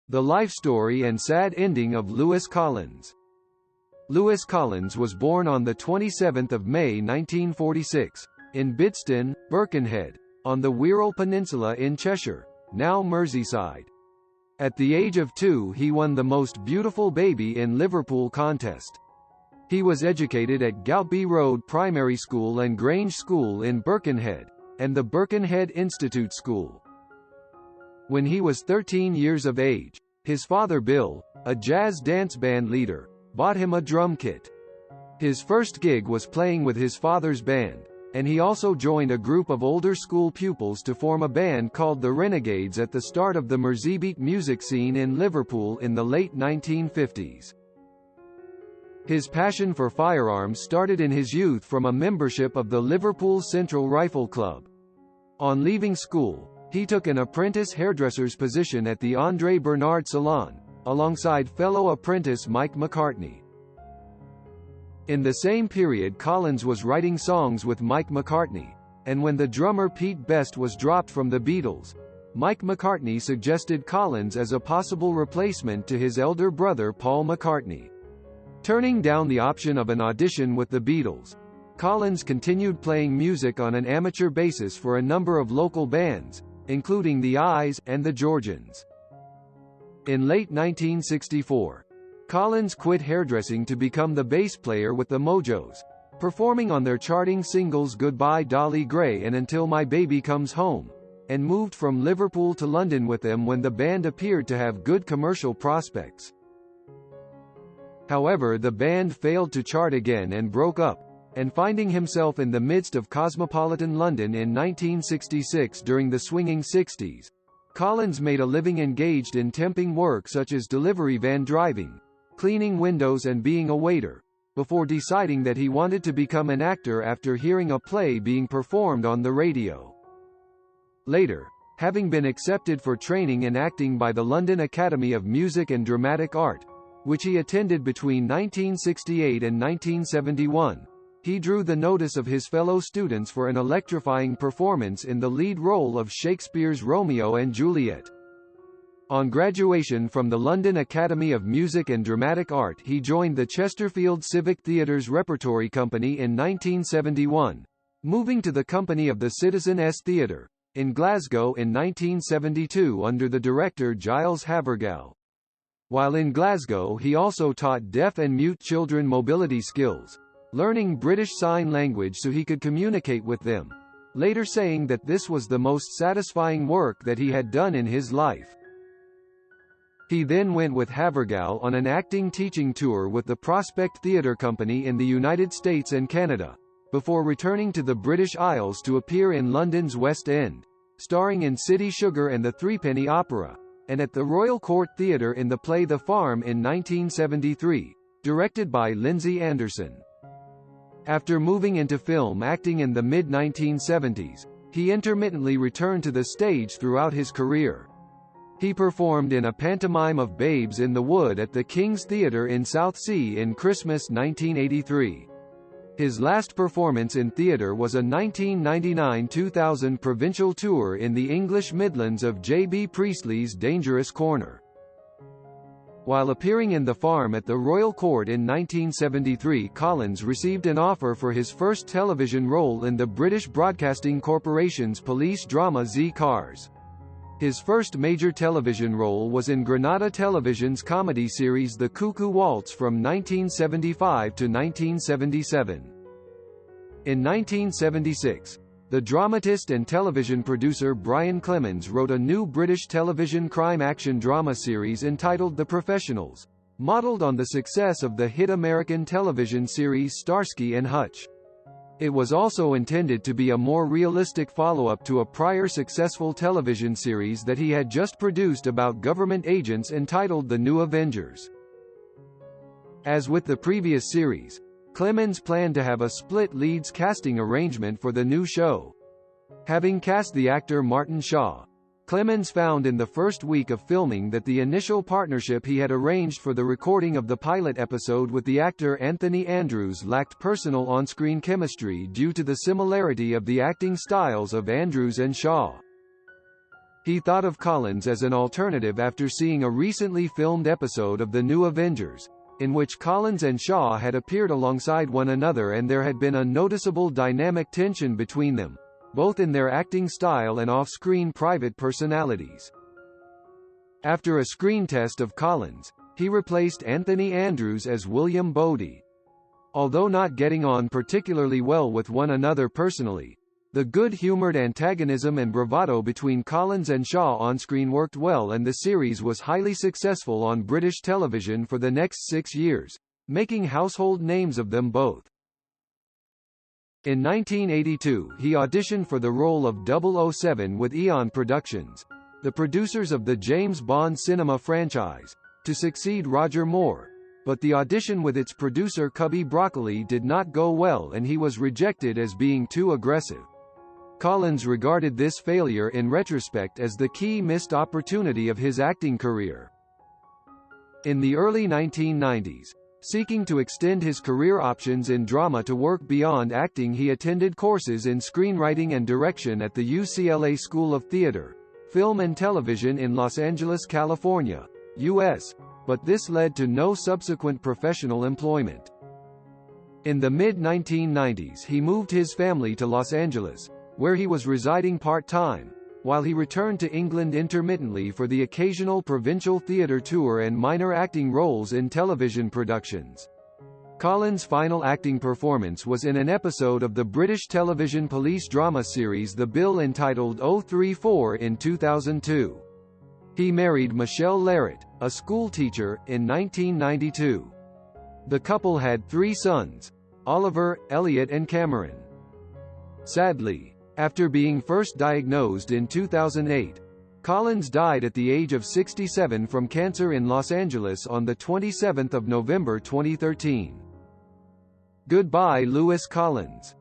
The life story and sad ending of Lewis Collins. Lewis Collins was born on 27 May 1946, in Bidston, Birkenhead, on the Wirral Peninsula in Cheshire, now Merseyside. At the age of 2 he won the Most Beautiful Baby in Liverpool contest. He was educated at Goutby Road Primary School and Grange School in Birkenhead, and the Birkenhead Institute School. When he was 13 years of age, his father Bill, a jazz dance band leader, bought him a drum kit. His first gig was playing with his father's band, and he also joined a group of older school pupils to form a band called the Renegades at the start of the Merseybeat music scene in Liverpool in the late 1950s. His passion for firearms started in his youth from a membership of the Liverpool Central Rifle Club. On leaving school, he took an apprentice hairdresser's position at the André Bernard Salon, alongside fellow apprentice Mike McCartney. In the same period Collins was writing songs with Mike McCartney, and when the drummer Pete Best was dropped from the Beatles, Mike McCartney suggested Collins as a possible replacement to his elder brother Paul McCartney. Turning down the option of an audition with the Beatles, Collins continued playing music on an amateur basis for a number of local bands, including the Eyes and the Georgians. In late 1964, Collins quit hairdressing to become the bass player with the Mojos, performing on their charting singles Goodbye Dolly Gray and Until My Baby Comes Home, and moved from Liverpool to London with them when the band appeared to have good commercial prospects. However, the band failed to chart again and broke up, and finding himself in the midst of cosmopolitan London in 1966 during the swinging 60s, Collins made a living engaged in temping work such as delivery van driving, cleaning windows and being a waiter, before deciding that he wanted to become an actor after hearing a play being performed on the radio. Later, having been accepted for training in acting by the London Academy of Music and Dramatic Art, which he attended between 1968 and 1971, he drew the notice of his fellow students for an electrifying performance in the lead role of Shakespeare's Romeo and Juliet. On graduation from the London Academy of Music and Dramatic Art he joined the Chesterfield Civic Theatre's repertory company in 1971, moving to the company of the Citizen S Theatre, in Glasgow in 1972 under the director Giles Havergal. While in Glasgow he also taught deaf and mute children mobility skills, learning British Sign Language so he could communicate with them, later saying that this was the most satisfying work that he had done in his life. He then went with Havergal on an acting teaching tour with the Prospect Theatre Company in the United States and Canada, before returning to the British Isles to appear in London's West End, starring in City Sugar and the Threepenny Opera, and at the Royal Court Theatre in the play The Farm in 1973, directed by Lindsay Anderson. After moving into film acting in the mid-1970s, he intermittently returned to the stage throughout his career. He performed in a pantomime of Babes in the Wood at the King's Theatre in Southsea in Christmas 1983. His last performance in theatre was a 1999-2000 provincial tour in the English Midlands of J.B. Priestley's Dangerous Corner. While appearing in The Farm at the Royal Court in 1973, Collins received an offer for his first television role in the British Broadcasting Corporation's police drama Z Cars. His first major television role was in Granada Television's comedy series The Cuckoo Waltz from 1975 to 1977. In 1976, the dramatist and television producer Brian Clemens wrote a new British television crime action drama series entitled The Professionals, modeled on the success of the hit American television series Starsky and Hutch. It was also intended to be a more realistic follow-up to a prior successful television series that he had just produced about government agents entitled The New Avengers. As with the previous series, Clemens planned to have a split leads casting arrangement for the new show. Having cast the actor Martin Shaw, Clemens found in the first week of filming that the initial partnership he had arranged for the recording of the pilot episode with the actor Anthony Andrews lacked personal on-screen chemistry due to the similarity of the acting styles of Andrews and Shaw. He thought of Collins as an alternative after seeing a recently filmed episode of The New Avengers, in which Collins and Shaw had appeared alongside one another and there had been a noticeable dynamic tension between them, both in their acting style and off-screen private personalities. After a screen test of Collins, he replaced Anthony Andrews as William Bodie. Although not getting on particularly well with one another personally, the good-humored antagonism and bravado between Collins and Shaw on-screen worked well, and the series was highly successful on British television for the next 6 years, making household names of them both. In 1982, he auditioned for the role of 007 with Eon Productions, the producers of the James Bond cinema franchise, to succeed Roger Moore, but the audition with its producer Cubby Broccoli did not go well and he was rejected as being too aggressive. Collins regarded this failure in retrospect as the key missed opportunity of his acting career. In the early 1990s, seeking to extend his career options in drama to work beyond acting, he attended courses in screenwriting and direction at the UCLA School of Theater, Film and Television in Los Angeles, California, U.S., but this led to no subsequent professional employment. In the mid-1990s he moved his family to Los Angeles, where he was residing part-time, while he returned to England intermittently for the occasional provincial theatre tour and minor acting roles in television productions. Collins' final acting performance was in an episode of the British television police drama series The Bill, entitled 034 in 2002. He married Michelle Larratt, a schoolteacher, in 1992. The couple had 3 sons, Oliver, Elliot and Cameron. Sadly, after being first diagnosed in 2008, Collins died at the age of 67 from cancer in Los Angeles on the 27th of November 2013. Goodbye, Lewis Collins.